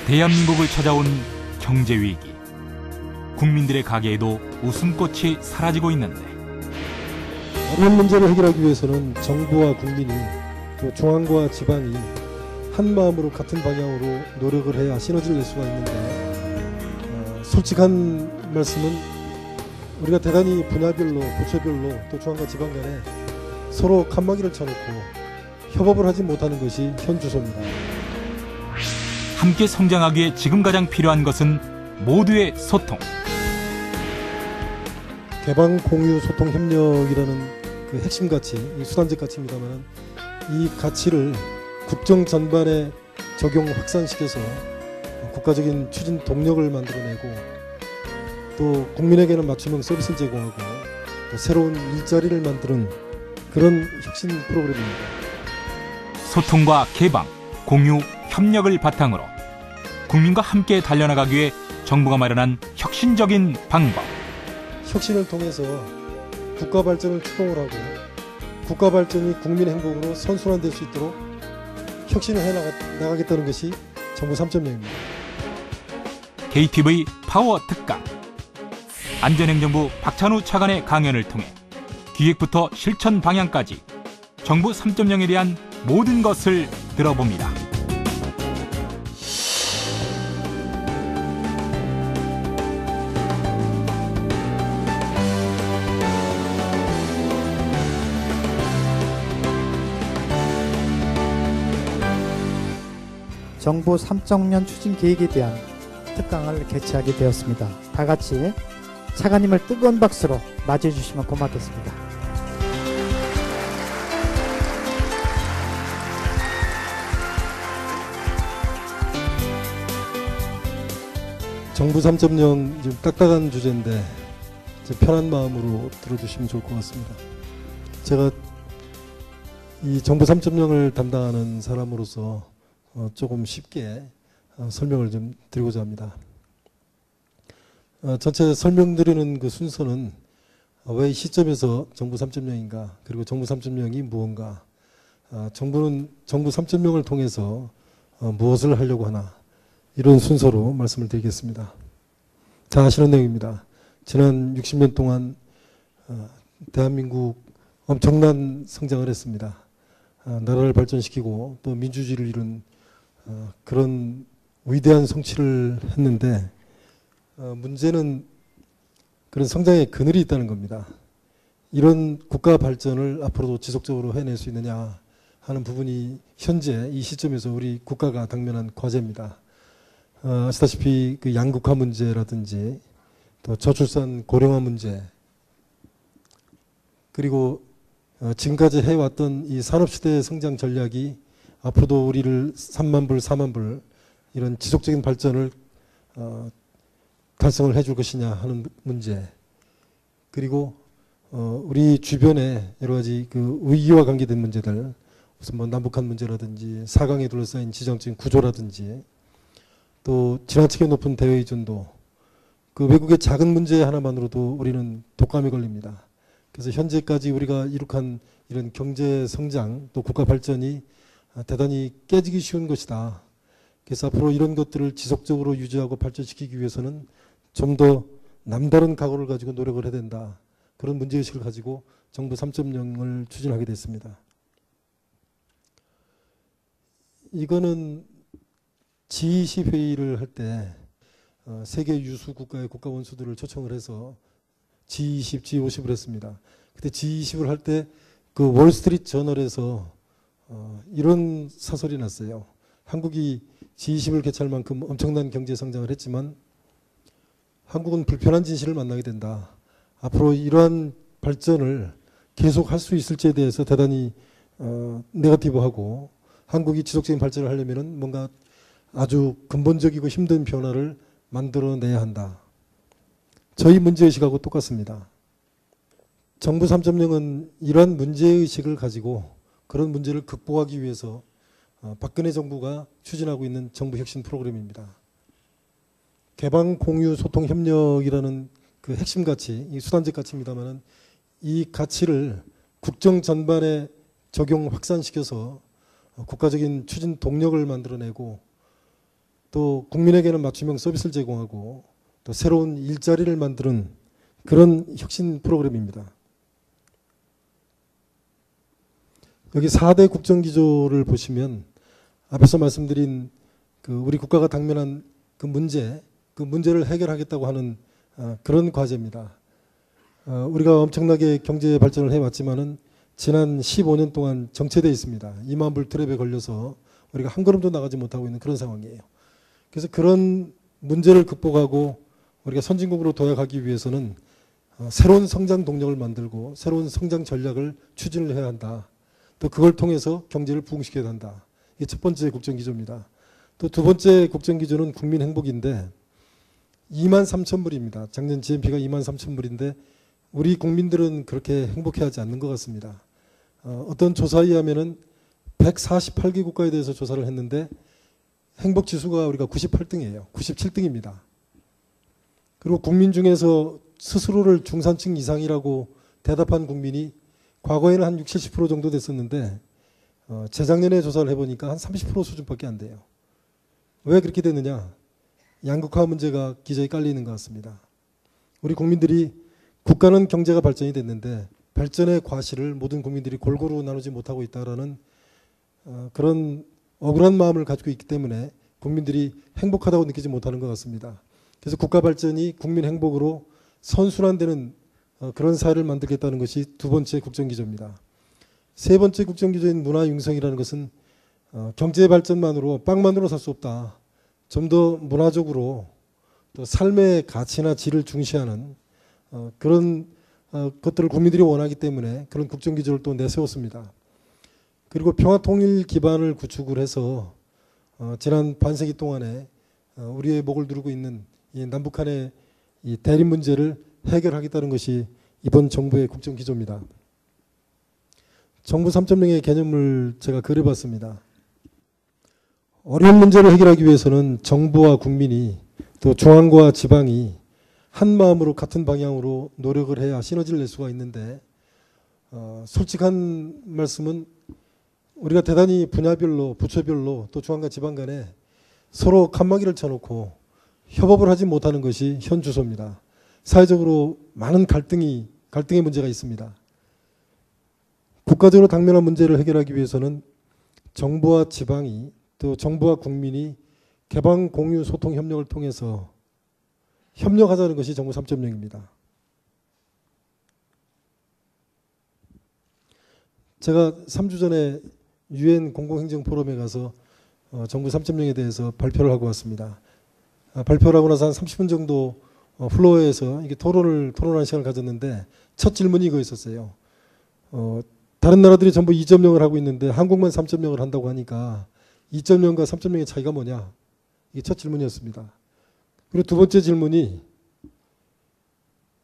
대한민국을 찾아온 경제위기. 국민들의 가게에도 웃음꽃이 사라지고 있는데 어려운 문제를 해결하기 위해서는 정부와 국민이 또 중앙과 지방이 한 마음으로 같은 방향으로 노력을 해야 시너지를 낼 수가 있는데 솔직한 말씀은 우리가 대단히 분야별로 부처별로 또 중앙과 지방 간에 서로 칸막이를 쳐놓고 협업을 하지 못하는 것이 현 주소입니다. 함께 성장하기에 지금 가장 필요한 것은 모두의 소통. 개방, 공유, 소통, 협력이라는 그 핵심 가치, 이 수단적 가치입니다만 이 가치를 국정 전반에 적용 확산시켜서 국가적인 추진 동력을 만들어내고 또 국민에게는 맞춤형 서비스를 제공하고 또 새로운 일자리를 만드는 그런 혁신 프로그램입니다. 소통과 개방, 공유, 협력을 바탕으로 국민과 함께 달려나가기 위해 정부가 마련한 혁신적인 방법. 혁신을 통해서 국가 발전을 추동을 하고 국가 발전이 국민 행복으로 선순환될 수 있도록 혁신을 해나가겠다는 것이 정부 3.0입니다. KTV 파워 특강. 안전행정부 박찬우 차관의 강연을 통해 기획부터 실천 방향까지 정부 3.0에 대한 모든 것을 들어봅니다. 정부 3.0 추진 계획에 대한 특강을 개최하게 되었습니다. 다 같이 차관님을 뜨거운 박수로 맞이해 주시면 고맙겠습니다. 정부 3.0 좀 딱딱한 주제인데 편한 마음으로 들어주시면 좋을 것 같습니다. 제가 이 정부 3.0을 담당하는 사람으로서 조금 쉽게 설명을 좀 드리고자 합니다. 전체 설명드리는 그 순서는 왜 이 시점에서 정부 3.0인가, 그리고 정부 3.0이 무언가, 정부는 정부 3.0을 통해서 무엇을 하려고 하나, 이런 순서로 말씀을 드리겠습니다. 다 아시는 내용입니다. 지난 60년 동안 대한민국 엄청난 성장을 했습니다. 나라를 발전시키고 또 민주주의를 이룬 그런 위대한 성취를 했는데 문제는 그런 성장의 그늘이 있다는 겁니다. 이런 국가 발전을 앞으로도 지속적으로 해낼 수 있느냐 하는 부분이 현재 이 시점에서 우리 국가가 당면한 과제입니다. 아시다시피 그 양극화 문제라든지 또 저출산 고령화 문제, 그리고 지금까지 해왔던 이 산업시대의 성장 전략이 앞으로도 우리를 3만 불, 4만 불 이런 지속적인 발전을 달성을 해줄 것이냐 하는 문제, 그리고 우리 주변에 여러 가지 그 위기와 관계된 문제들, 무슨 뭐 남북한 문제라든지 사강에 둘러싸인 지정적인 구조라든지 또 지나치게 높은 대외 의존도, 그 외국의 작은 문제 하나만으로도 우리는 독감에 걸립니다. 그래서 현재까지 우리가 이룩한 이런 경제 성장 또 국가 발전이 대단히 깨지기 쉬운 것이다. 그래서 앞으로 이런 것들을 지속적으로 유지하고 발전시키기 위해서는 좀 더 남다른 각오를 가지고 노력을 해야 된다. 그런 문제의식을 가지고 정부 3.0을 추진하게 됐습니다. 이거는 G20 회의를 할 때 세계 유수 국가의 국가 원수들을 초청을 해서 G20, G50을 했습니다. 그때 G20을 할 때 그 월스트리트 저널에서 이런 사설이 났어요. 한국이 G20을 개최할 만큼 엄청난 경제 성장을 했지만 한국은 불편한 진실을 만나게 된다. 앞으로 이러한 발전을 계속 할 수 있을지에 대해서 대단히 네거티브하고, 한국이 지속적인 발전을 하려면 뭔가 아주 근본적이고 힘든 변화를 만들어내야 한다. 저희 문제의식하고 똑같습니다. 정부 3.0은 이러한 문제의식을 가지고 그런 문제를 극복하기 위해서 박근혜 정부가 추진하고 있는 정부 혁신 프로그램입니다. 개방, 공유, 소통, 협력이라는 그 핵심 가치, 이 수단적 가치입니다만 이 가치를 국정 전반에 적용 확산시켜서 국가적인 추진 동력을 만들어내고 또 국민에게는 맞춤형 서비스를 제공하고 또 새로운 일자리를 만드는 그런 혁신 프로그램입니다. 여기 4대 국정기조를 보시면 앞에서 말씀드린 우리 국가가 당면한 그 문제를 해결하겠다고 하는 그런 과제입니다. 우리가 엄청나게 경제 발전을 해왔지만은 지난 15년 동안 정체되어 있습니다. 2만 불 트랩에 걸려서 우리가 한 걸음도 나가지 못하고 있는 그런 상황이에요. 그래서 그런 문제를 극복하고 우리가 선진국으로 도약하기 위해서는 새로운 성장 동력을 만들고 새로운 성장 전략을 추진을 해야 한다. 또 그걸 통해서 경제를 부흥시켜야 한다. 이게 첫 번째 국정기조입니다. 또 두 번째 국정기조는 국민 행복인데 2만 3천 불입니다. 작년 GNP가 2만 3천 불인데 우리 국민들은 그렇게 행복해하지 않는 것 같습니다. 어떤 조사에 의하면은 148개 국가에 대해서 조사를 했는데 행복지수가 우리가 98등이에요. 97등입니다. 그리고 국민 중에서 스스로를 중산층 이상이라고 대답한 국민이 과거에는 한 60, 70% 정도 됐었는데 재작년에 조사를 해보니까 한 30% 수준밖에 안 돼요. 왜 그렇게 됐느냐? 양극화 문제가 기저에 깔리는 것 같습니다. 우리 국민들이 국가는 경제가 발전이 됐는데 발전의 과실을 모든 국민들이 골고루 나누지 못하고 있다라는 그런 억울한 마음을 가지고 있기 때문에 국민들이 행복하다고 느끼지 못하는 것 같습니다. 그래서 국가 발전이 국민 행복으로 선순환되는 그런 사회를 만들겠다는 것이 두 번째 국정기조입니다. 세 번째 국정기조인 문화융성이라는 것은 경제 발전만으로 빵만으로 살 수 없다. 좀 더 문화적으로 또 삶의 가치나 질을 중시하는 그런 것들을 국민들이 원하기 때문에 그런 국정기조를 또 내세웠습니다. 그리고 평화통일 기반을 구축을 해서 지난 반세기 동안에 우리의 목을 누르고 있는 이 남북한의 이 대립 문제를 해결하겠다는 것이 이번 정부의 국정기조입니다. 정부 3.0의 개념을 제가 그려봤습니다. 어려운 문제를 해결하기 위해서는 정부와 국민이 또 중앙과 지방이 한 마음으로 같은 방향으로 노력을 해야 시너지를 낼 수가 있는데 솔직한 말씀은 우리가 대단히 분야별로 부처별로 또 중앙과 지방 간에 서로 칸막이를 쳐놓고 협업을 하지 못하는 것이 현 주소입니다. 사회적으로 많은 갈등의 문제가 있습니다. 국가적으로 당면한 문제를 해결하기 위해서는 정부와 지방이 또 정부와 국민이 개방 공유 소통 협력을 통해서 협력하자는 것이 정부 3.0입니다. 제가 3주 전에 UN 공공행정 포럼에 가서 정부 3.0에 대해서 발표를 하고 왔습니다. 발표를 하고 나서 한 30분 정도 플로어에서 이게 토론하는 시간을 가졌는데 첫 질문이 이거였었어요. 다른 나라들이 전부 2.0을 하고 있는데 한국만 3.0을 한다고 하니까 2.0과 3.0의 차이가 뭐냐? 이게 첫 질문이었습니다. 그리고 두 번째 질문이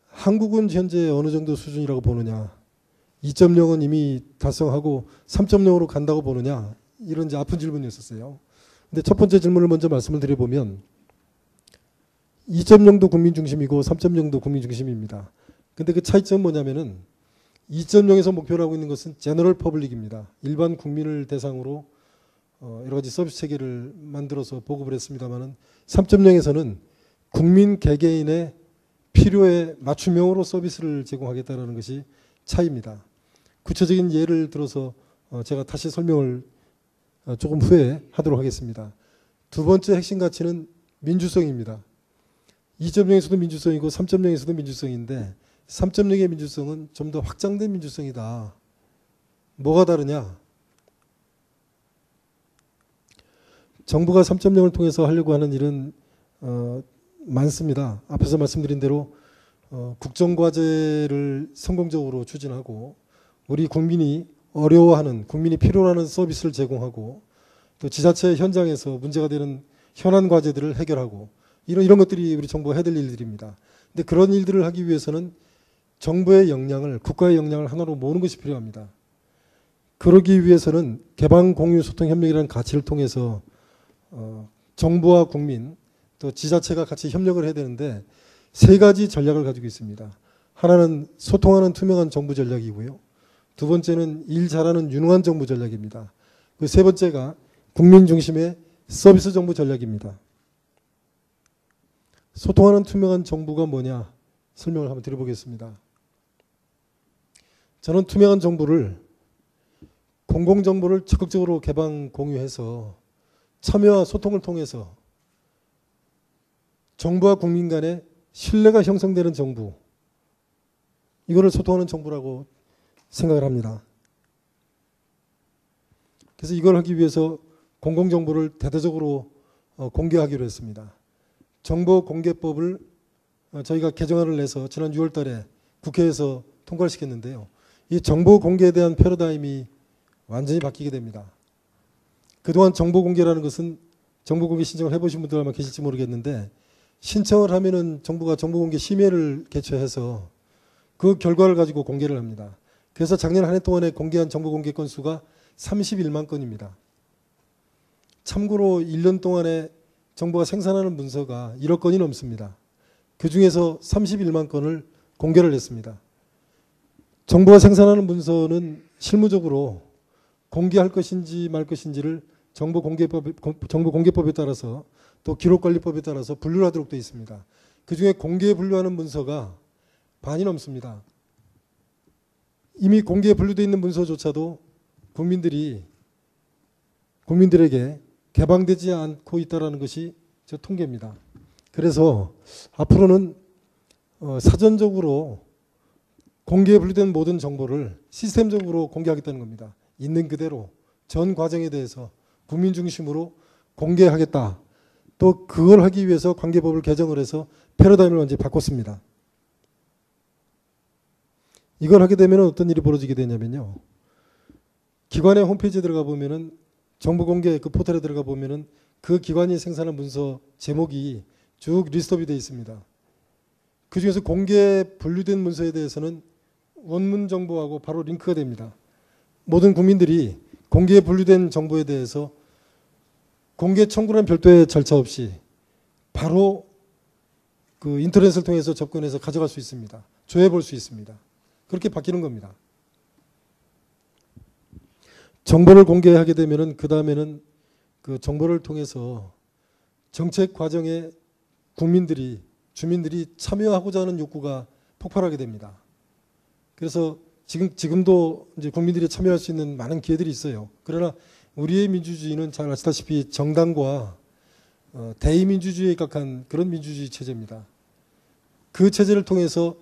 한국은 현재 어느 정도 수준이라고 보느냐? 2.0은 이미 달성하고 3.0으로 간다고 보느냐? 이런 이제 아픈 질문이었었어요. 근데 첫 번째 질문을 먼저 말씀을 드려보면 2.0도 국민 중심이고 3.0도 국민 중심입니다. 근데 그 차이점은 뭐냐면은 2.0에서 목표로 하고 있는 것은 제너럴 퍼블릭입니다. 일반 국민을 대상으로 여러 가지 서비스 체계를 만들어서 보급을 했습니다만은 3.0에서는 국민 개개인의 필요에 맞춤형으로 서비스를 제공하겠다는 것이 차이입니다. 구체적인 예를 들어서 제가 다시 설명을 조금 후에 하도록 하겠습니다. 두 번째 핵심 가치는 민주성입니다. 2.0에서도 민주성이고 3.0에서도 민주성인데 3.0의 민주성은 좀 더 확장된 민주성이다. 뭐가 다르냐? 정부가 3.0을 통해서 하려고 하는 일은 많습니다. 앞에서 말씀드린 대로 국정과제를 성공적으로 추진하고 우리 국민이 어려워하는 국민이 필요로 하는 서비스를 제공하고 또 지자체 현장에서 문제가 되는 현안 과제들을 해결하고 이런 것들이 우리 정부가 해야 될 일들입니다. 근데 그런 일들을 하기 위해서는 정부의 역량을 국가의 역량을 하나로 모으는 것이 필요합니다. 그러기 위해서는 개방 공유 소통 협력이라는 가치를 통해서 정부와 국민 또 지자체가 같이 협력을 해야 되는데 세 가지 전략을 가지고 있습니다. 하나는 소통하는 투명한 정부 전략이고요. 두 번째는 일 잘하는 유능한 정부 전략입니다. 그 세 번째가 국민 중심의 서비스 정부 전략입니다. 소통하는 투명한 정부가 뭐냐 설명을 한번 드려보겠습니다. 저는 투명한 정부를 공공정보를 적극적으로 개방 공유해서 참여와 소통을 통해서 정부와 국민 간의 신뢰가 형성되는 정부, 이거를 소통하는 정부라고 생각을 합니다. 그래서 이걸 하기 위해서 공공정보를 대대적으로 공개하기로 했습니다. 정보공개법을 저희가 개정안을 내서 지난 6월 달에 국회에서 통과를 시켰는데요. 이 정보공개에 대한 패러다임이 완전히 바뀌게 됩니다. 그동안 정보공개라는 것은 정보공개 신청을 해보신 분들 아마 계실지 모르겠는데, 신청을 하면은 정부가 정보공개 심의를 개최해서 그 결과를 가지고 공개를 합니다. 그래서 작년 한 해 동안에 공개한 정보공개 건수가 31만 건입니다. 참고로 1년 동안에 정부가 생산하는 문서가 1억 건이 넘습니다. 그 중에서 31만 건을 공개를 했습니다. 정부가 생산하는 문서는 실무적으로 공개할 것인지 말 것인지를 정보공개법에 따라서 또 기록관리법에 따라서 분류를 하도록 되어 있습니다. 그중에 공개에 분류하는 문서가 반이 넘습니다. 이미 공개에 분류되어 있는 문서조차도 국민들에게 개방되지 않고 있다는 것이 저 통계입니다. 그래서 앞으로는 사전적으로 공개에 분류된 모든 정보를 시스템적으로 공개하겠다는 겁니다. 있는 그대로 전 과정에 대해서 국민 중심으로 공개하겠다. 또 그걸 하기 위해서 관계법을 개정을 해서 패러다임을 완전히 바꿨습니다. 이걸 하게 되면 어떤 일이 벌어지게 되냐면요. 기관의 홈페이지에 들어가 보면은 정보공개 그 포털에 들어가 보면은 그 기관이 생산한 문서 제목이 쭉 리스트업이 되어 있습니다. 그 중에서 공개 분류된 문서에 대해서는 원문 정보하고 바로 링크가 됩니다. 모든 국민들이 공개에 분류된 정보에 대해서 공개 청구라는 별도의 절차 없이 바로 그 인터넷을 통해서 접근해서 가져갈 수 있습니다. 조회해 볼 수 있습니다. 그렇게 바뀌는 겁니다. 정보를 공개하게 되면은 그 다음에는 그 정보를 통해서 정책 과정에 주민들이 참여하고자 하는 욕구가 폭발하게 됩니다. 그래서 지금도 이제 국민들이 참여할 수 있는 많은 기회들이 있어요. 그러나 우리의 민주주의는 잘 아시다시피 정당과 대의민주주의에 각한 그런 민주주의 체제입니다. 그 체제를 통해서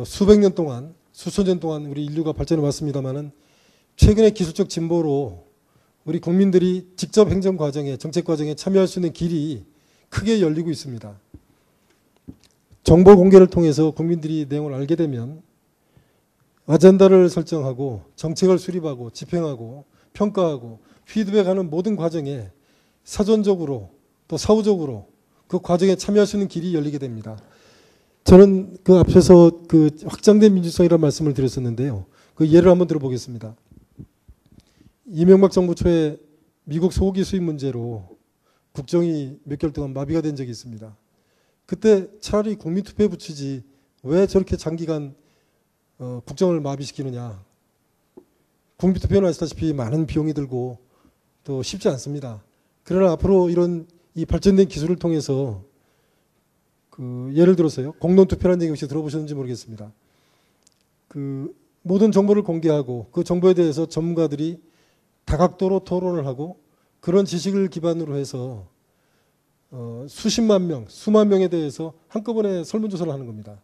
수백 년 동안, 수천 년 동안 우리 인류가 발전해 왔습니다마는 최근의 기술적 진보로 우리 국민들이 직접 행정 과정에, 정책 과정에 참여할 수 있는 길이 크게 열리고 있습니다. 정보 공개를 통해서 국민들이 내용을 알게 되면 아젠다를 설정하고 정책을 수립하고 집행하고 평가하고 피드백하는 모든 과정에 사전적으로 또 사후적으로 그 과정에 참여할 수 있는 길이 열리게 됩니다. 저는 그 앞에서 그 확장된 민주성이라는 말씀을 드렸었는데요. 그 예를 한번 들어보겠습니다. 이명박 정부 초에 미국 소고기 수입 문제로 국정이 몇 개월 동안 마비가 된 적이 있습니다. 그때 차라리 국민투표에 붙이지 왜 저렇게 장기간 국정을 마비시키느냐. 국민투표는 아시다시피 많은 비용이 들고 또 쉽지 않습니다. 그러나 앞으로 이런 이 발전된 기술을 통해서 그 예를 들어서요. 공론투표라는 얘기 혹시 들어보셨는지 모르겠습니다. 그 모든 정보를 공개하고 그 정보에 대해서 전문가들이 다각도로 토론을 하고 그런 지식을 기반으로 해서 수십만 명, 수만 명에 대해서 한꺼번에 설문조사를 하는 겁니다.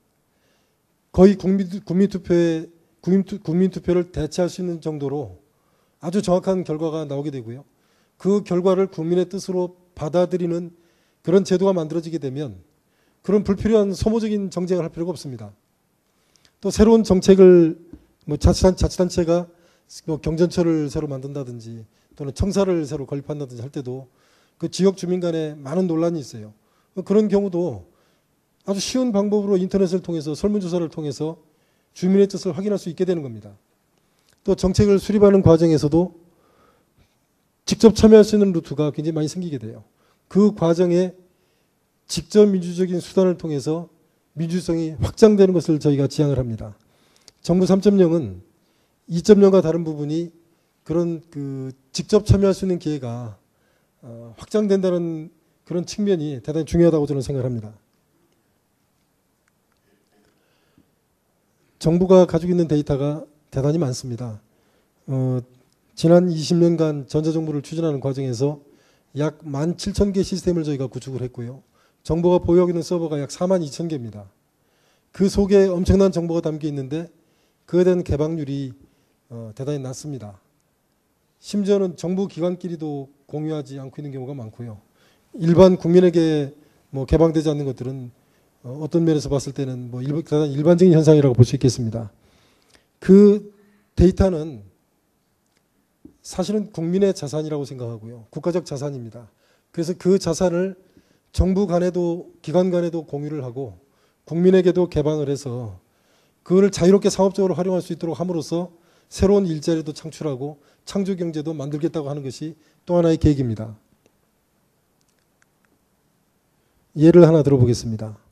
거의 국민투표를 대체할 수 있는 정도로 아주 정확한 결과가 나오게 되고요. 그 결과를 국민의 뜻으로 받아들이는 그런 제도가 만들어지게 되면 그런 불필요한 소모적인 정쟁을 할 필요가 없습니다. 또 새로운 정책을 자치단체가 경전처를 새로 만든다든지 또는 청사를 새로 건립한다든지 할 때도 그 지역 주민 간에 많은 논란이 있어요. 그런 경우도 아주 쉬운 방법으로 인터넷을 통해서 설문조사를 통해서 주민의 뜻을 확인할 수 있게 되는 겁니다. 또 정책을 수립하는 과정에서도 직접 참여할 수 있는 루트가 굉장히 많이 생기게 돼요. 그 과정에 직접 민주적인 수단을 통해서 민주성이 확장되는 것을 저희가 지향을 합니다. 정부 3.0은 2.0과 다른 부분이 그런 그 직접 참여할 수 있는 기회가 확장된다는 그런 측면이 대단히 중요하다고 저는 생각합니다. 정부가 가지고 있는 데이터가 대단히 많습니다. 지난 20년간 전자정부를 추진하는 과정에서 약 17,000개 시스템을 저희가 구축을 했고요. 정부가 보유하고 있는 서버가 약 42,000개입니다. 그 속에 엄청난 정보가 담겨 있는데 그에 대한 개방률이 대단히 낮습니다. 심지어는 정부 기관끼리도 공유하지 않고 있는 경우가 많고요. 일반 국민에게 개방되지 않는 것들은 어떤 면에서 봤을 때는 대단히 일반적인 현상이라고 볼 수 있겠습니다. 그 데이터는 사실은 국민의 자산이라고 생각하고요. 국가적 자산입니다. 그래서 그 자산을 정부 간에도 기관 간에도 공유를 하고 국민에게도 개방을 해서 그거를 자유롭게 상업적으로 활용할 수 있도록 함으로써 새로운 일자리도 창출하고 창조 경제도 만들겠다고 하는 것이 또 하나의 계획입니다. 예를 하나 들어보겠습니다.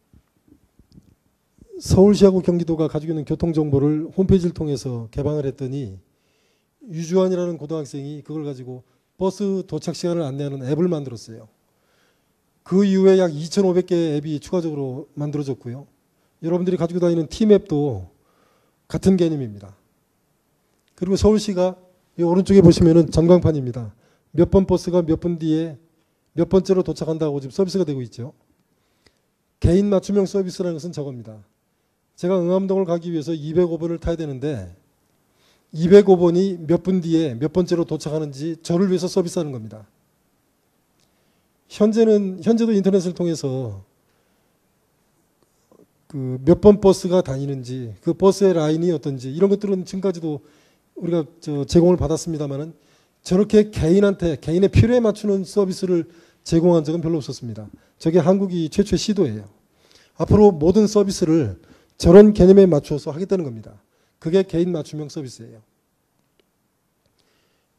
서울시하고 경기도가 가지고 있는 교통정보를 홈페이지를 통해서 개방을 했더니 유주환이라는 고등학생이 그걸 가지고 버스 도착 시간을 안내하는 앱을 만들었어요. 그 이후에 약 2,500개의 앱이 추가적으로 만들어졌고요. 여러분들이 가지고 다니는 티맵도 같은 개념입니다. 그리고 서울시가 이 오른쪽에 보시면은 전광판입니다. 몇 번 버스가 몇 분 뒤에 몇 번째로 도착한다고 지금 서비스가 되고 있죠. 개인 맞춤형 서비스라는 것은 저겁니다. 제가 응암동을 가기 위해서 205번을 타야 되는데 205번이 몇 분 뒤에 몇 번째로 도착하는지 저를 위해서 서비스하는 겁니다. 현재도 인터넷을 통해서 그 몇 번 버스가 다니는지 그 버스의 라인이 어떤지 이런 것들은 지금까지도 우리가 제공을 받았습니다만은 저렇게 개인의 필요에 맞추는 서비스를 제공한 적은 별로 없었습니다. 저게 한국이 최초의 시도예요. 앞으로 모든 서비스를 저런 개념에 맞춰서 하겠다는 겁니다. 그게 개인 맞춤형 서비스예요.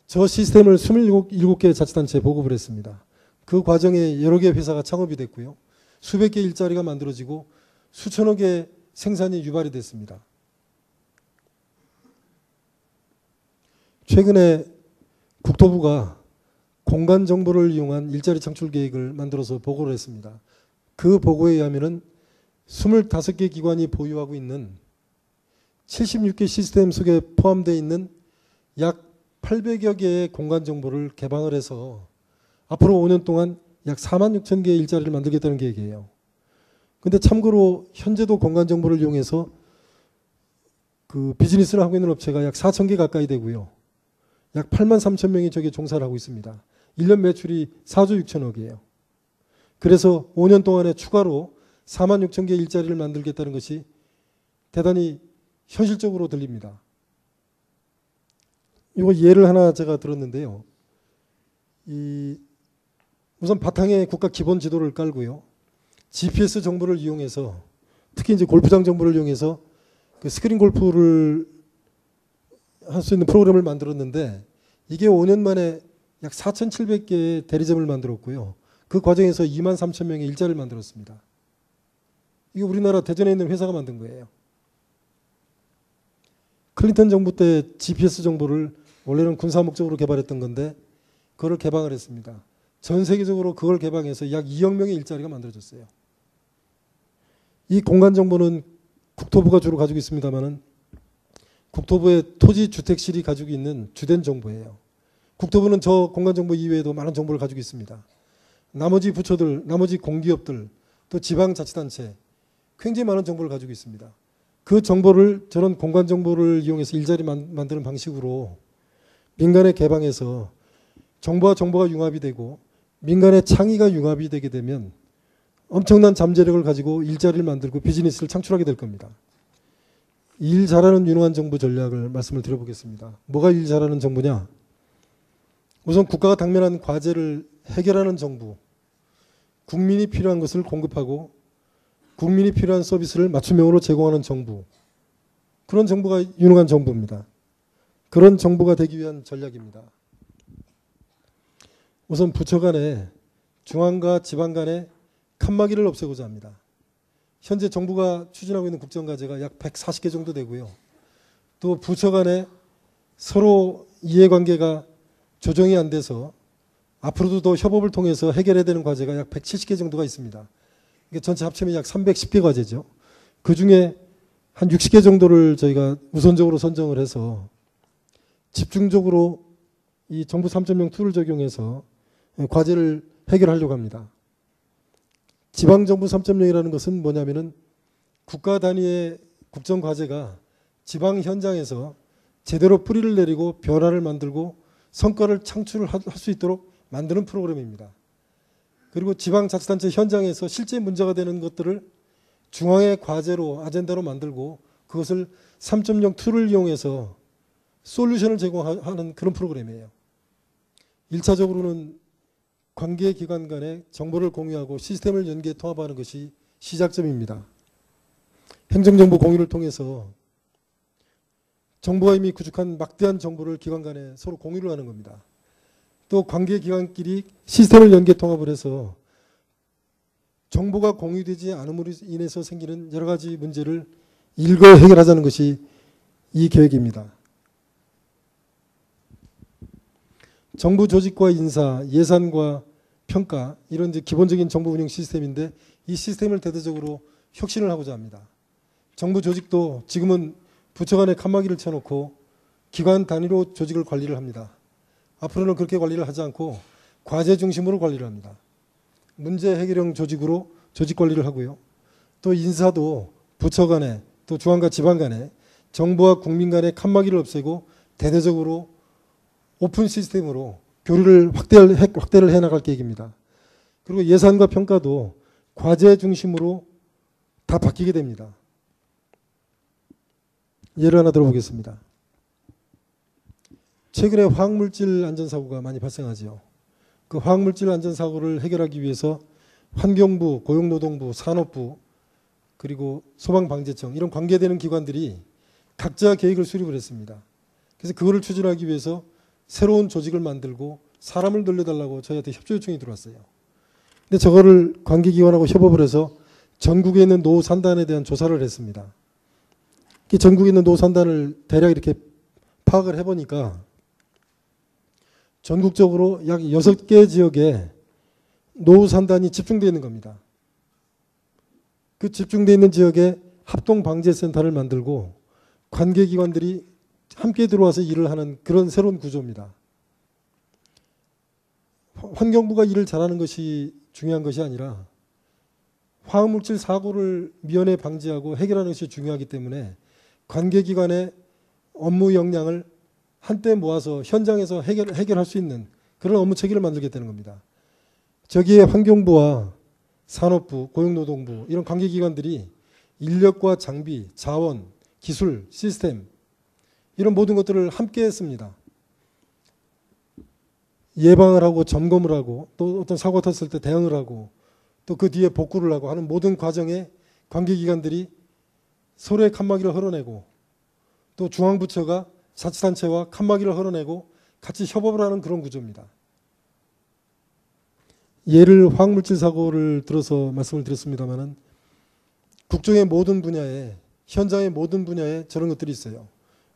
저 시스템을 27개 자치단체에 보급을 했습니다. 그 과정에 여러 개의 회사가 창업이 됐고요. 수백 개의 일자리가 만들어지고 수천억 개의 생산이 유발이 됐습니다. 최근에 국토부가 공간 정보를 이용한 일자리 창출 계획을 만들어서 보고를 했습니다. 그 보고에 의하면은 25개 기관이 보유하고 있는 76개 시스템 속에 포함되어 있는 약 800여 개의 공간 정보를 개방을 해서 앞으로 5년 동안 약 46,000개의 일자리를 만들겠다는 계획이에요. 근데 참고로 현재도 공간 정보를 이용해서 그 비즈니스를 하고 있는 업체가 약 4,000개 가까이 되고요. 약 83,000명이 저기에 종사를 하고 있습니다. 1년 매출이 4조 6천억이에요. 그래서 5년 동안에 추가로 46,000개 일자리를 만들겠다는 것이 대단히 현실적으로 들립니다. 이거 예를 하나 제가 들었는데요. 우선 바탕에 국가 기본 지도를 깔고요. GPS 정보를 이용해서 특히 이제 골프장 정보를 이용해서 그 스크린 골프를 할 수 있는 프로그램을 만들었는데 이게 5년 만에 약 4,700개의 대리점을 만들었고요. 그 과정에서 23,000명의 일자리를 만들었습니다. 이게 우리나라 대전에 있는 회사가 만든 거예요. 클린턴 정부 때 GPS 정보를 원래는 군사 목적으로 개발했던 건데 그걸 개방을 했습니다. 전 세계적으로 그걸 개방해서 약 2억 명의 일자리가 만들어졌어요. 이 공간 정보는 국토부가 주로 가지고 있습니다만은 국토부의 토지주택실이 가지고 있는 주된 정보예요. 국토부는 저 공간 정보 이외에도 많은 정보를 가지고 있습니다. 나머지 부처들, 나머지 공기업들, 또 지방자치단체 굉장히 많은 정보를 가지고 있습니다. 그 정보를 저런 공간 정보를 이용해서 일자리 만드는 방식으로 민간에 개방해서 정보와 정보가 융합이 되고 민간의 창의가 융합이 되게 되면 엄청난 잠재력을 가지고 일자리를 만들고 비즈니스를 창출하게 될 겁니다. 일 잘하는 유능한 정부 전략을 말씀을 드려보겠습니다. 뭐가 일 잘하는 정부냐? 우선 국가가 당면한 과제를 해결하는 정부, 국민이 필요한 것을 공급하고 국민이 필요한 서비스를 맞춤형으로 제공하는 정부, 그런 정부가 유능한 정부입니다. 그런 정부가 되기 위한 전략입니다. 우선 부처 간에 중앙과 지방 간에 칸막이를 없애고자 합니다. 현재 정부가 추진하고 있는 국정과제가 약 140개 정도 되고요. 또 부처 간에 서로 이해관계가 조정이 안 돼서 앞으로도 더 협업을 통해서 해결해야 되는 과제가 약 170개 정도가 있습니다. 이게 전체 합치면 약 310개 과제죠. 그중에 한 60개 정도를 저희가 우선적으로 선정을 해서 집중적으로 이 정부 3.0 툴을 적용해서 과제를 해결하려고 합니다. 지방정부 3.0이라는 것은 뭐냐면은 국가 단위의 국정과제가 지방 현장에서 제대로 뿌리를 내리고 변화를 만들고 성과를 창출을 할 수 있도록 만드는 프로그램입니다. 그리고 지방자치단체 현장에서 실제 문제가 되는 것들을 중앙의 과제로 아젠다로 만들고 그것을 3.0 툴을 이용해서 솔루션을 제공하는 그런 프로그램이에요. 1차적으로는 관계기관 간의 정보를 공유하고 시스템을 연계 통합하는 것이 시작점입니다. 행정정보 공유를 통해서 정부가 이미 구축한 막대한 정보를 기관 간에 서로 공유를 하는 겁니다. 또 관계기관끼리 시스템을 연계 통합을 해서 정보가 공유되지 않음으로 인해서 생기는 여러 가지 문제를 일거 해결하자는 것이 이 계획입니다. 정부 조직과 인사, 예산과 평가 이런 이제 기본적인 정부 운영 시스템인데 이 시스템을 대대적으로 혁신을 하고자 합니다. 정부 조직도 지금은 부처 간에 칸막이를 쳐놓고 기관 단위로 조직을 관리를 합니다. 앞으로는 그렇게 관리를 하지 않고 과제 중심으로 관리를 합니다. 문제 해결형 조직으로 조직 관리를 하고요. 또 인사도 부처 간에 또 중앙과 지방 간에 정부와 국민 간의 칸막이를 없애고 대대적으로 오픈 시스템으로 교류를 확대를 해나갈 계획입니다. 그리고 예산과 평가도 과제 중심으로 다 바뀌게 됩니다. 예를 하나 들어보겠습니다. 최근에 화학물질 안전사고가 많이 발생하죠. 그 화학물질 안전사고를 해결하기 위해서 환경부, 고용노동부, 산업부 그리고 소방방재청 이런 관계되는 기관들이 각자 계획을 수립을 했습니다. 그래서 그거를 추진하기 위해서 새로운 조직을 만들고 사람을 늘려달라고 저희한테 협조 요청이 들어왔어요. 근데 저거를 관계기관하고 협업을 해서 전국에 있는 노산단에 대한 조사를 했습니다. 전국에 있는 노산단을 대략 이렇게 파악을 해보니까 전국적으로 약 6개 지역에 노산단이 집중되어 있는 겁니다. 그 집중되어 있는 지역에 합동방재센터를 만들고 관계기관들이 함께 들어와서 일을 하는 그런 새로운 구조입니다. 환경부가 일을 잘하는 것이 중요한 것이 아니라 화학물질 사고를 미연에 방지하고 해결하는 것이 중요하기 때문에 관계기관의 업무 역량을 한때 모아서 현장에서 해결할 수 있는 그런 업무 체계를 만들겠다는 겁니다. 저기에 환경부와 산업부, 고용노동부 이런 관계기관들이 인력과 장비, 자원, 기술, 시스템 이런 모든 것들을 함께 했습니다. 예방을 하고 점검을 하고 또 어떤 사고가 탔을 때 대응을 하고 또 그 뒤에 복구를 하고 하는 모든 과정에 관계기관들이 서로의 칸막이를 헐어내고 또 중앙부처가 자치단체와 칸막이를 헐어내고 같이 협업을 하는 그런 구조입니다. 예를 화학물질 사고를 들어서 말씀을 드렸습니다마는 국정의 모든 분야에 현장의 모든 분야에 저런 것들이 있어요.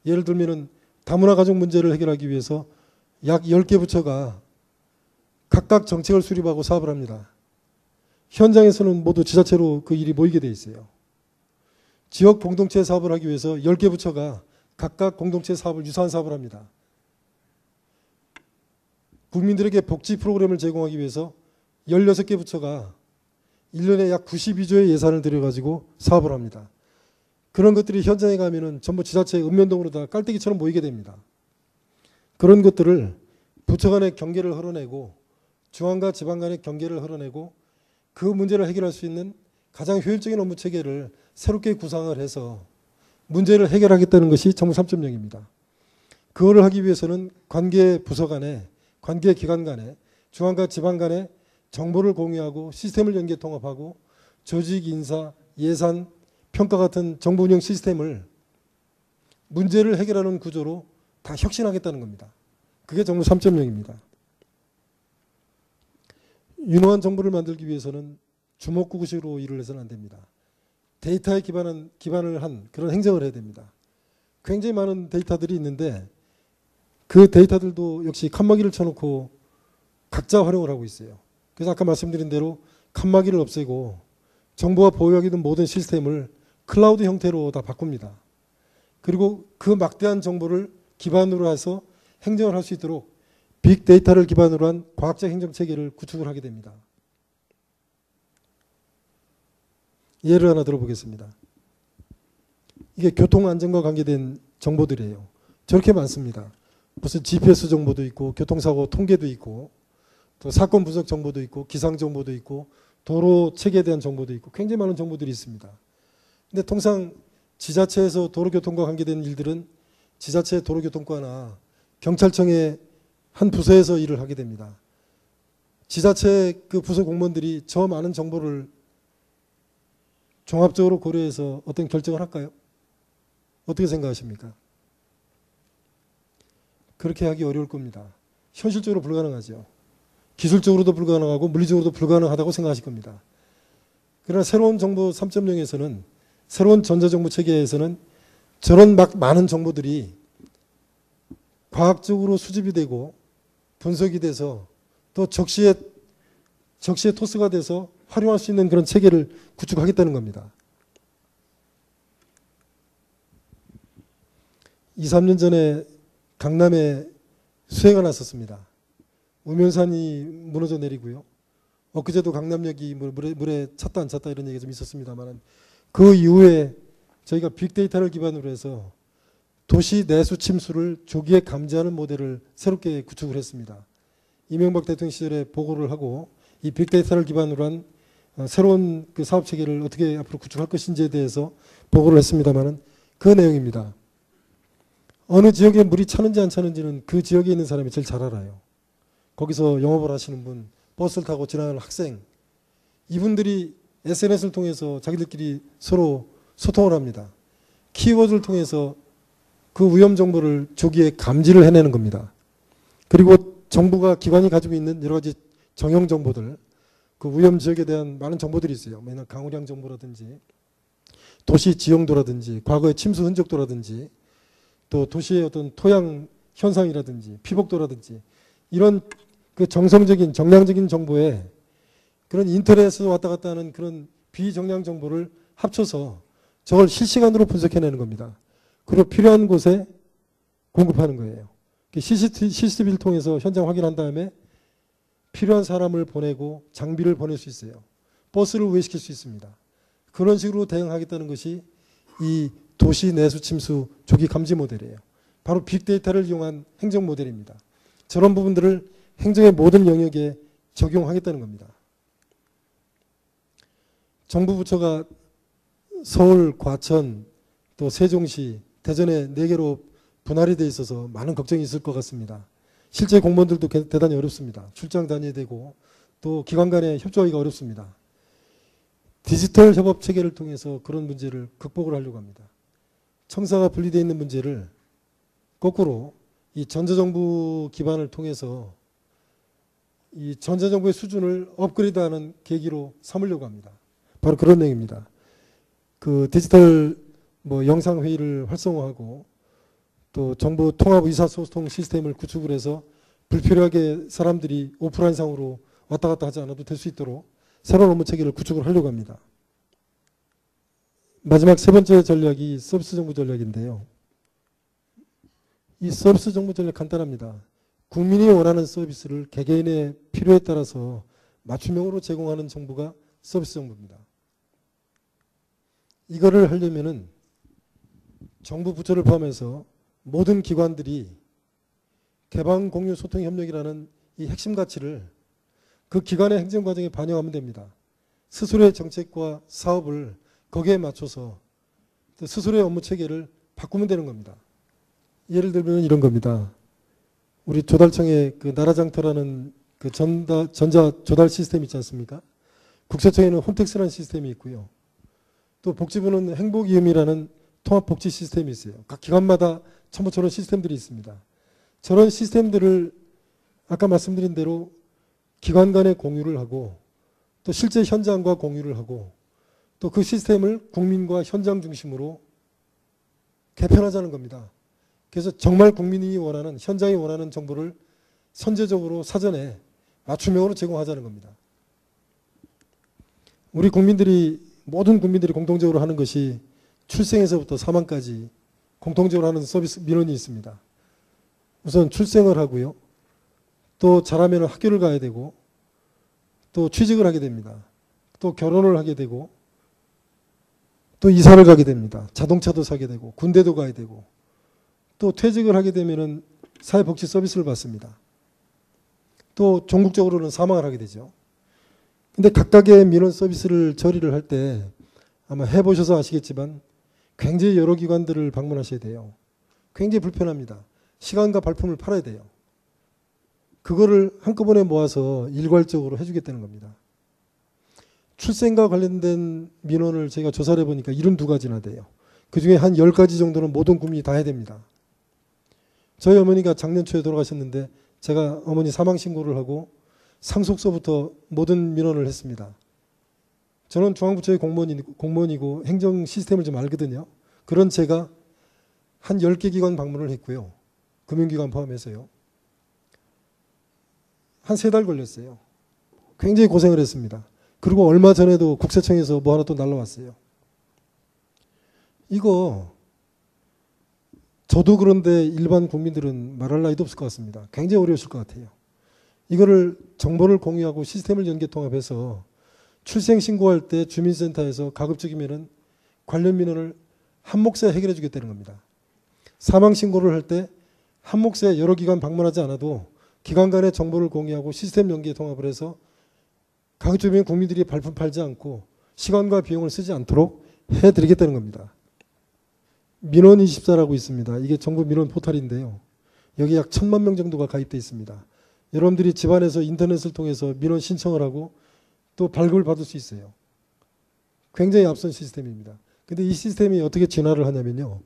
예를 들면은 다문화 가족 문제를 해결하기 위해서 약 10개 부처가 각각 정책을 수립하고 사업을 합니다. 현장에서는 모두 지자체로 그 일이 모이게 돼 있어요. 지역 공동체 사업을 하기 위해서 10개 부처가 각각 공동체 사업을 유사한 사업을 합니다. 국민들에게 복지 프로그램을 제공하기 위해서 16개 부처가 1년에 약 92조의 예산을 들여가지고 사업을 합니다. 그런 것들이 현장에 가면은 전부 지자체의 읍면동으로 다 깔때기처럼 모이게 됩니다. 그런 것들을 부처 간의 경계를 헐어내고 중앙과 지방 간의 경계를 헐어내고 그 문제를 해결할 수 있는 가장 효율적인 업무 체계를 새롭게 구상을 해서 문제를 해결하겠다는 것이 정부 3.0입니다. 그거를 하기 위해서는 관계 부서 간에 관계 기관 간에 중앙과 지방 간에 정보를 공유하고 시스템을 연계 통합하고 조직 인사, 예산, 평가 같은 정부 운영 시스템을 문제를 해결하는 구조로 다 혁신하겠다는 겁니다. 그게 정부 3.0입니다. 유능한 정부를 만들기 위해서는 주먹구구식으로 일을 해서는 안 됩니다. 데이터에 기반을 한 그런 행정을 해야 됩니다. 굉장히 많은 데이터들이 있는데 그 데이터들도 역시 칸막이를 쳐놓고 각자 활용을 하고 있어요. 그래서 아까 말씀드린 대로 칸막이를 없애고 정부가 보유하게 된 모든 시스템을 클라우드 형태로 다 바꿉니다. 그리고 그 막대한 정보를 기반으로 해서 행정을 할 수 있도록 빅데이터를 기반으로 한 과학적 행정체계를 구축을 하게 됩니다. 예를 하나 들어보겠습니다. 이게 교통안전과 관계된 정보들이에요. 저렇게 많습니다. 무슨 GPS 정보도 있고 교통사고 통계도 있고 또 사건 분석 정보도 있고 기상 정보도 있고 도로 체계에 대한 정보도 있고 굉장히 많은 정보들이 있습니다. 근데 통상 지자체에서 도로교통과 관계된 일들은 지자체 도로교통과나 경찰청의 한 부서에서 일을 하게 됩니다. 지자체 그 부서 공무원들이 저 많은 정보를 종합적으로 고려해서 어떤 결정을 할까요? 어떻게 생각하십니까? 그렇게 하기 어려울 겁니다. 현실적으로 불가능하죠. 기술적으로도 불가능하고 물리적으로도 불가능하다고 생각하실 겁니다. 그러나 새로운 정보 3.0에서는 새로운 전자정보 체계에서는 저런 많은 정보들이 과학적으로 수집이 되고 분석이 돼서 또 적시에 토스가 돼서 활용할 수 있는 그런 체계를 구축하겠다는 겁니다. 2, 3년 전에 강남에 수해가 났었습니다. 우면산이 무너져 내리고요. 엊그제도 강남역이 물에 찼다 안 찼다 이런 얘기가 좀 있었습니다만 그 이후에 저희가 빅데이터를 기반으로 해서 도시 내수 침수를 조기에 감지하는 모델을 새롭게 구축을 했습니다. 이명박 대통령 시절에 보고를 하고 이 빅데이터를 기반으로 한 새로운 그 사업 체계를 어떻게 앞으로 구축할 것인지에 대해서 보고를 했습니다만 그 내용입니다. 어느 지역에 물이 차는지 안 차는지는 그 지역에 있는 사람이 제일 잘 알아요. 거기서 영업을 하시는 분, 버스를 타고 지나가는 학생, 이분들이 SNS를 통해서 자기들끼리 서로 소통을 합니다. 키워드를 통해서 그 위험 정보를 조기에 감지를 해내는 겁니다. 그리고 정부가 기관이 가지고 있는 여러 가지 정형 정보들, 그 위험 지역에 대한 많은 정보들이 있어요. 맨날 강우량 정보라든지 도시 지형도라든지 과거의 침수 흔적도라든지 또 도시의 어떤 토양 현상이라든지 피복도라든지 이런 그 정성적인 정량적인 정보에 그런 인터넷에서 왔다 갔다 하는 그런 비정량 정보를 합쳐서 저걸 실시간으로 분석해내는 겁니다. 그리고 필요한 곳에 공급하는 거예요. CCTV를 통해서 현장 확인한 다음에 필요한 사람을 보내고 장비를 보낼 수 있어요. 버스를 우회시킬 수 있습니다. 그런 식으로 대응하겠다는 것이 이 도시 내수 침수 조기 감지 모델이에요. 바로 빅데이터를 이용한 행정 모델입니다. 저런 부분들을 행정의 모든 영역에 적용하겠다는 겁니다. 정부 부처가 서울, 과천, 또 세종시, 대전에 4개로 분할이 돼 있어서 많은 걱정이 있을 것 같습니다. 실제 공무원들도 대단히 어렵습니다. 출장 다녀야 되고 또 기관 간에 협조하기가 어렵습니다. 디지털 협업 체계를 통해서 그런 문제를 극복을 하려고 합니다. 청사가 분리되어 있는 문제를 거꾸로 이 전자정부 기반을 통해서 이 전자정부의 수준을 업그레이드하는 계기로 삼으려고 합니다. 바로 그런 내용입니다. 그 디지털 영상회의를 활성화하고 또 정부 통합 의사소통 시스템을 구축을 해서 불필요하게 사람들이 오프라인상으로 왔다 갔다 하지 않아도 될 수 있도록 새로운 업무 체계를 구축을 하려고 합니다. 마지막 세 번째 전략이 서비스 정부 전략인데요. 이 서비스 정부 전략 간단합니다. 국민이 원하는 서비스를 개개인의 필요에 따라서 맞춤형으로 제공하는 정부가 서비스 정부입니다. 이거를 하려면은 정부 부처를 포함해서 모든 기관들이 개방, 공유, 소통, 협력이라는 이 핵심 가치를 그 기관의 행정 과정에 반영하면 됩니다. 스스로의 정책과 사업을 거기에 맞춰서 스스로의 업무 체계를 바꾸면 되는 겁니다. 예를 들면 이런 겁니다. 우리 조달청에 그 나라장터라는 그 전자 조달 시스템 있지 않습니까? 국세청에는 홈택스라는 시스템이 있고요. 또 복지부는 행복이음이라는 통합복지 시스템이 있어요. 각 기관마다 전부 저런 시스템들이 있습니다. 저런 시스템들을 아까 말씀드린 대로 기관 간에 공유를 하고 또 실제 현장과 공유를 하고 또 그 시스템을 국민과 현장 중심으로 개편하자는 겁니다. 그래서 정말 국민이 원하는 현장이 원하는 정보를 선제적으로 사전에 맞춤형으로 제공하자는 겁니다. 우리 국민들이 모든 국민들이 공통적으로 하는 것이 출생에서부터 사망까지 공통적으로 하는 서비스 민원이 있습니다. 우선 출생을 하고요. 또 자라면 학교를 가야 되고 또 취직을 하게 됩니다. 또 결혼을 하게 되고 또 이사를 가게 됩니다. 자동차도 사게 되고 군대도 가야 되고 또 퇴직을 하게 되면은 사회복지 서비스를 받습니다. 또 종국적으로는 사망을 하게 되죠. 근데 각각의 민원 서비스를 처리를 할 때 아마 해보셔서 아시겠지만 굉장히 여러 기관들을 방문하셔야 돼요. 굉장히 불편합니다. 시간과 발품을 팔아야 돼요. 그거를 한꺼번에 모아서 일괄적으로 해주겠다는 겁니다. 출생과 관련된 민원을 제가 조사를 해보니까 72가지나 돼요. 그중에 한 10가지 정도는 모든 국민이 다 해야 됩니다. 저희 어머니가 작년 초에 돌아가셨는데 제가 어머니 사망신고를 하고 상속서부터 모든 민원을 했습니다. 저는 중앙부처의 공무원이고 행정 시스템을 좀 알거든요. 그런 제가 한 10개 기관 방문을 했고요. 금융기관 포함해서요. 한 3달 걸렸어요. 굉장히 고생을 했습니다. 그리고 얼마 전에도 국세청에서 뭐 하나 또 날라왔어요. 이거 저도 그런데 일반 국민들은 말할 나위도 없을 것 같습니다. 굉장히 어려우실 것 같아요. 이거를 정보를 공유하고 시스템을 연계 통합해서 출생 신고할 때 주민센터에서 가급적이면은 관련 민원을 한 몫에 해결해 주겠다는 겁니다. 사망 신고를 할 때 한 몫에 여러 기관 방문하지 않아도 기관 간의 정보를 공유하고 시스템 연계 통합을 해서 가급적이면 국민들이 발품 팔지 않고 시간과 비용을 쓰지 않도록 해드리겠다는 겁니다. 민원24라고 있습니다. 이게 정부 민원 포털인데요. 여기 약 1000만 명 정도가 가입되어 있습니다. 여러분들이 집안에서 인터넷을 통해서 민원 신청을 하고 또 발급을 받을 수 있어요. 굉장히 앞선 시스템입니다. 근데 이 시스템이 어떻게 진화를 하냐면요.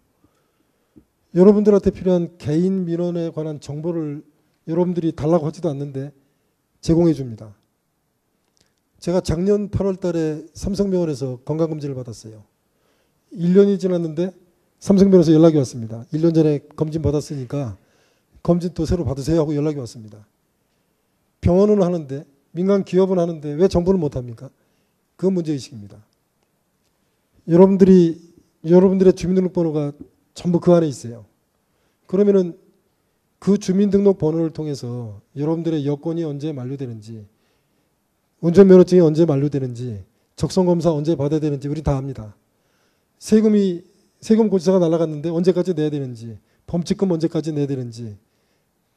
여러분들한테 필요한 개인 민원에 관한 정보를 여러분들이 달라고 하지도 않는데 제공해 줍니다. 제가 작년 8월 달에 삼성병원에서 건강검진을 받았어요. 1년이 지났는데 삼성병원에서 연락이 왔습니다. 1년 전에 검진 받았으니까 검진 또 새로 받으세요 하고 연락이 왔습니다. 병원은 하는데 민간 기업은 하는데 왜 정부는 못합니까? 그건 문제의식입니다. 여러분들의 주민등록번호가 전부 그 안에 있어요. 그러면은 그 주민등록번호를 통해서 여러분들의 여권이 언제 만료되는지, 운전면허증이 언제 만료되는지, 적성검사 언제 받아야 되는지 우리 다 압니다. 세금 고지서가 날아갔는데 언제까지 내야 되는지, 범칙금 언제까지 내야 되는지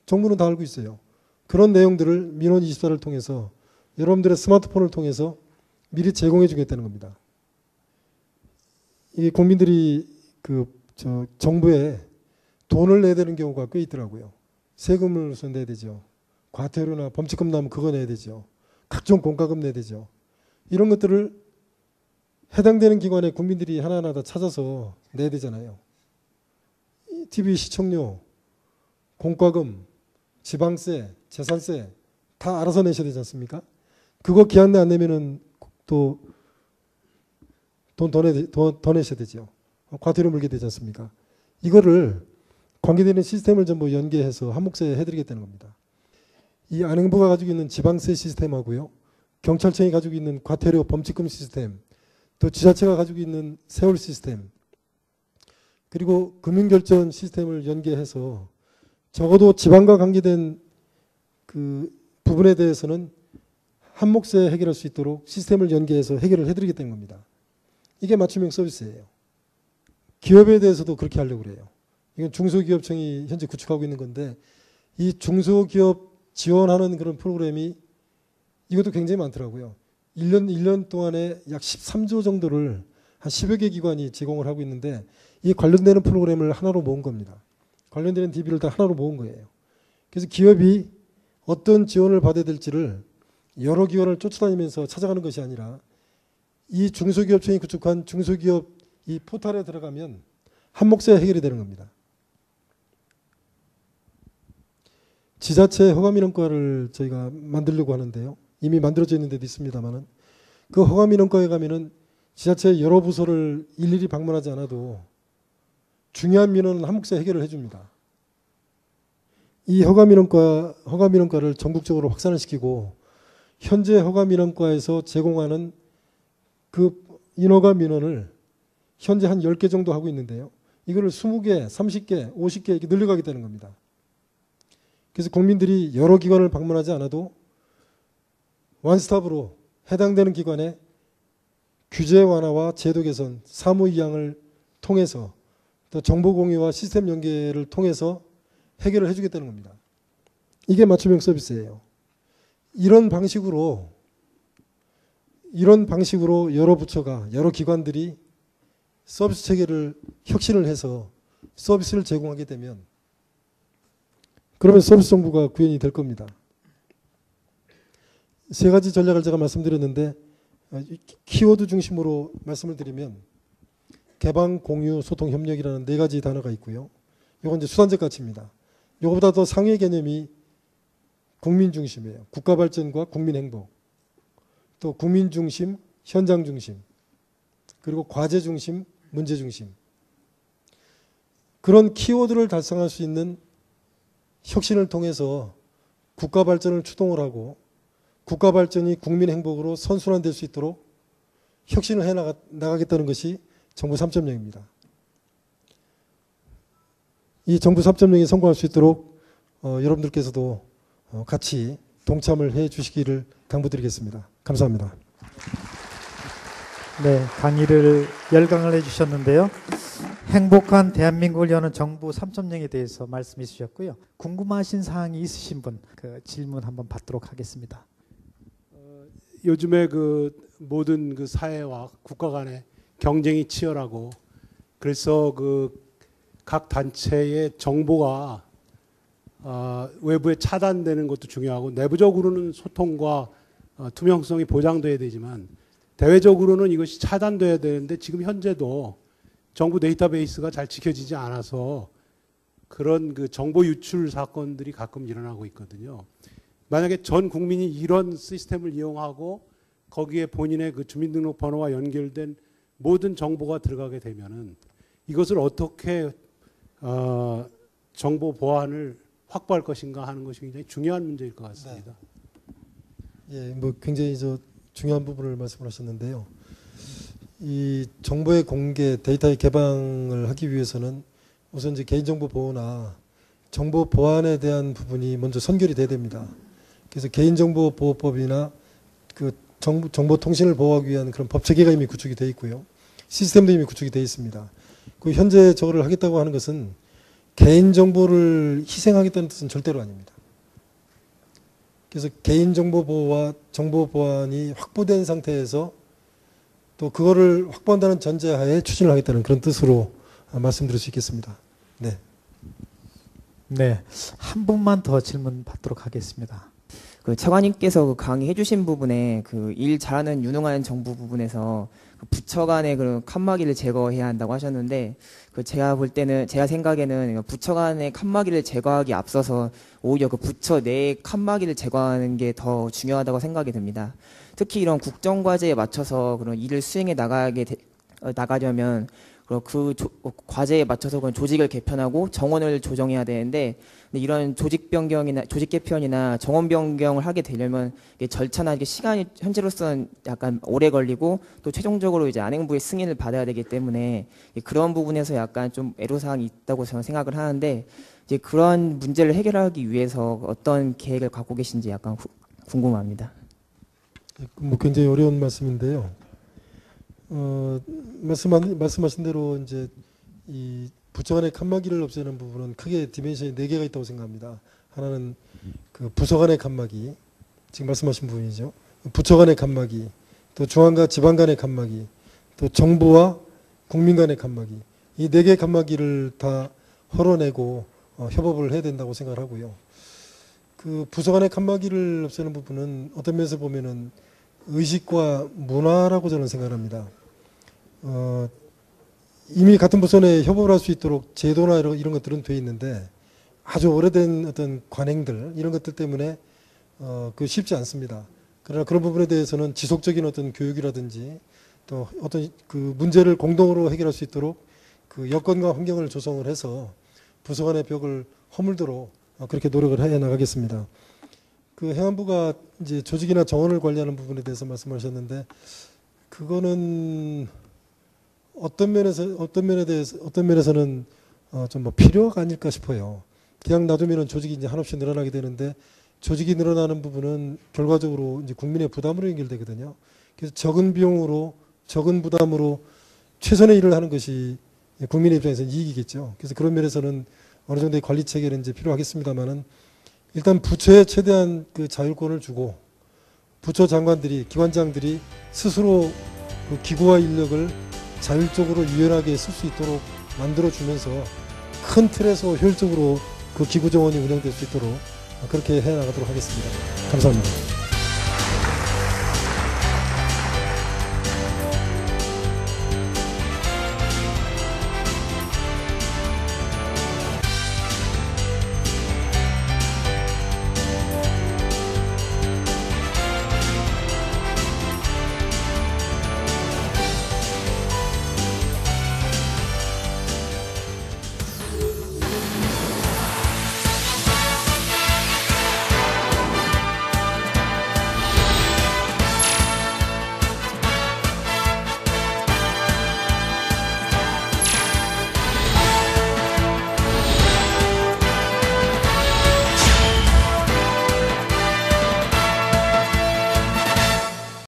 정부는 다 알고 있어요. 그런 내용들을 민원24를 통해서 여러분들의 스마트폰을 통해서 미리 제공해 주겠다는 겁니다. 이 국민들이 정부에 돈을 내야 되는 경우가 꽤 있더라고요. 세금을 우선 내야 되죠. 과태료나 범칙금 나면 그거 내야 되죠. 각종 공과금 내야 되죠. 이런 것들을 해당되는 기관에 국민들이 하나하나 다 찾아서 내야 되잖아요. TV 시청료, 공과금, 지방세, 재산세 다 알아서 내셔야 되지 않습니까? 그거 기한 내 안 내면은 또 돈 더 내셔야 되죠. 과태료 물게 되지 않습니까? 이거를 관계되는 시스템을 전부 연계해서 한 몫에 해드리겠다는 겁니다. 이 안행부가 가지고 있는 지방세 시스템하고요. 경찰청이 가지고 있는 과태료 범칙금 시스템, 또 지자체가 가지고 있는 세월 시스템, 그리고 금융결제원 시스템을 연계해서 적어도 지방과 관계된 그 부분에 대해서는 한 몫에 해결할 수 있도록 시스템을 연계해서 해결을 해드리겠다는 겁니다. 이게 맞춤형 서비스예요. 기업에 대해서도 그렇게 하려고 그래요. 이건 중소기업청이 현재 구축하고 있는 건데 이 중소기업 지원하는 그런 프로그램이 이것도 굉장히 많더라고요. 1년 동안에 약 13조 정도를 한 10여 개 기관이 제공을 하고 있는데 이 관련되는 프로그램을 하나로 모은 겁니다. 관련되는 DB를 다 하나로 모은 거예요. 그래서 기업이 어떤 지원을 받아야 될지를 여러 기관을 쫓아다니면서 찾아가는 것이 아니라 이 중소기업청이 구축한 중소기업 이 포털에 들어가면 한 몫에 해결이 되는 겁니다. 지자체 허가민원과를 저희가 만들려고 하는데요. 이미 만들어져 있는 데도 있습니다만은 그 허가민원과에 가면은 지자체 여러 부서를 일일이 방문하지 않아도 중요한 민원은 한 몫에 해결을 해줍니다. 이 허가민원과를 전국적으로 확산을 시키고 현재 허가민원과에서 제공하는 그 인허가 민원을 현재 한 10개 정도 하고 있는데요. 이거를 20개, 30개, 50개 이렇게 늘려가겠다는 겁니다. 그래서 국민들이 여러 기관을 방문하지 않아도 원스톱으로 해당되는 기관에 규제 완화와 제도 개선, 사무 이양을 통해서 또 정보 공유와 시스템 연계를 통해서 해결을 해주겠다는 겁니다. 이게 맞춤형 서비스예요. 이런 방식으로 여러 부처가, 여러 기관들이 서비스 체계를 혁신을 해서 서비스를 제공하게 되면 그러면 서비스 정부가 구현이 될 겁니다. 세 가지 전략을 제가 말씀드렸는데 키워드 중심으로 말씀을 드리면 개방, 공유, 소통, 협력이라는 네 가지 단어가 있고요. 이건 이제 수단적 가치입니다. 이거보다 더 상위의 개념이 국민 중심이에요. 국가 발전과 국민 행복. 또 국민 중심, 현장 중심. 그리고 과제 중심, 문제 중심. 그런 키워드를 달성할 수 있는 혁신을 통해서 국가 발전을 추동을 하고 국가 발전이 국민 행복으로 선순환될 수 있도록 혁신을 해 나가겠다는 것이 정부 3.0입니다. 이 정부 3.0이 성공할 수 있도록 여러분들께서도 같이 동참을 해 주시기를 당부드리겠습니다. 감사합니다. 네, 강의를 열강을 해주셨는데요. 행복한 대한민국을 여는 정부 3.0에 대해서 말씀해 주셨고요. 궁금하신 사항이 있으신 분 그 질문 한번 받도록 하겠습니다. 요즘에 그 모든 그 사회와 국가 간의 경쟁이 치열하고 그래서 그 각 단체의 정보가 외부에 차단되는 것도 중요하고 내부적으로는 소통과 투명성이 보장돼야 되지만 대외적으로는 이것이 차단돼야 되는데 지금 현재도 정부 데이터베이스가 잘 지켜지지 않아서 그런 그 정보 유출 사건들이 가끔 일어나고 있거든요. 만약에 전 국민이 이런 시스템을 이용하고 거기에 본인의 그 주민등록번호와 연결된 모든 정보가 들어가게 되면은 이것을 어떻게 정보 보안을 확보할 것인가 하는 것이 굉장히 중요한 문제일 것 같습니다. 네. 예, 뭐 굉장히 중요한 부분을 말씀하셨는데요. 이 정보의 공개, 데이터의 개방을 하기 위해서는 우선 이제 개인정보 보호나 정보 보안에 대한 부분이 먼저 선결이 돼야 됩니다. 그래서 개인정보보호법이나 그 정보통신을 보호하기 위한 그런 법 체계가 이미 구축이 되어 있고요. 시스템도 이미 구축이 되어 있습니다. 그 현재 저거를 하겠다고 하는 것은 개인정보를 희생하겠다는 뜻은 절대로 아닙니다. 그래서 개인정보 보호와 정보 보안이 확보된 상태에서 또 그거를 확보한다는 전제하에 추진을 하겠다는 그런 뜻으로 말씀드릴 수 있겠습니다. 네. 네, 한 분만 더 질문 받도록 하겠습니다. 그 차관님께서 그 강의해 주신 부분에 그 일 잘하는 유능한 정부 부분에서 그 부처 간의 그런 칸막이를 제거해야 한다고 하셨는데 그 제가 볼 때는 제가 생각에는 부처 간의 칸막이를 제거하기 앞서서 오히려 그 부처 내의 칸막이를 제거하는 게 더 중요하다고 생각이 듭니다. 특히 이런 국정 과제에 맞춰서 그런 일을 수행해 나가려면 그 과제에 맞춰서 그런 조직을 개편하고 정원을 조정해야 되는데 근데 이런 조직 변경이나 조직 개편이나 정원 변경을 하게 되려면 이게 절차나 이게 시간이 현재로서는 약간 오래 걸리고 또 최종적으로 이제 안행부의 승인을 받아야 되기 때문에 그런 부분에서 약간 좀 애로사항이 있다고 저는 생각을 하는데 이제 그런 문제를 해결하기 위해서 어떤 계획을 갖고 계신지 약간 궁금합니다. 뭐 굉장히 어려운 말씀인데요. 말씀하신 대로 이제 이 부처 간의 칸막이를 없애는 부분은 크게 디멘션이 4개가 있다고 생각합니다. 하나는 그 부서 간의 칸막이, 지금 말씀하신 부분이죠. 부처 간의 칸막이, 또 중앙과 지방 간의 칸막이, 또 정부와 국민 간의 칸막이. 이 4개의 칸막이를 다 헐어내고 협업을 해야 된다고 생각을 하고요. 그 부서 간의 칸막이를 없애는 부분은 어떤 면에서 보면은 의식과 문화라고 저는 생각합니다. 이미 같은 부서 내에 협업을 할 수 있도록 제도나 이런 것들은 돼 있는데 아주 오래된 어떤 관행들 이런 것들 때문에 그 쉽지 않습니다. 그러나 그런 부분에 대해서는 지속적인 어떤 교육이라든지 또 어떤 그 문제를 공동으로 해결할 수 있도록 그 여건과 환경을 조성을 해서 부서 간의 벽을 허물도록 그렇게 노력을 해 나가겠습니다. 그 행안부가 이제 조직이나 정원을 관리하는 부분에 대해서 말씀하셨는데 그거는 어떤 면에서는 좀 뭐 필요가 아닐까 싶어요. 그냥 놔두면은 조직이 이제 한없이 늘어나게 되는데 조직이 늘어나는 부분은 결과적으로 이제 국민의 부담으로 연결되거든요. 그래서 적은 비용으로 적은 부담으로 최선의 일을 하는 것이 국민의 입장에서는 이익이겠죠. 그래서 그런 면에서는 어느 정도의 관리 체계는 이제 필요하겠습니다만은 일단 부처에 최대한 그 자율권을 주고 부처 장관들이 기관장들이 스스로 그 기구와 인력을 자율적으로 유연하게 쓸 수 있도록 만들어주면서 큰 틀에서 효율적으로 그 기구 정원이 운영될 수 있도록 그렇게 해나가도록 하겠습니다. 감사합니다.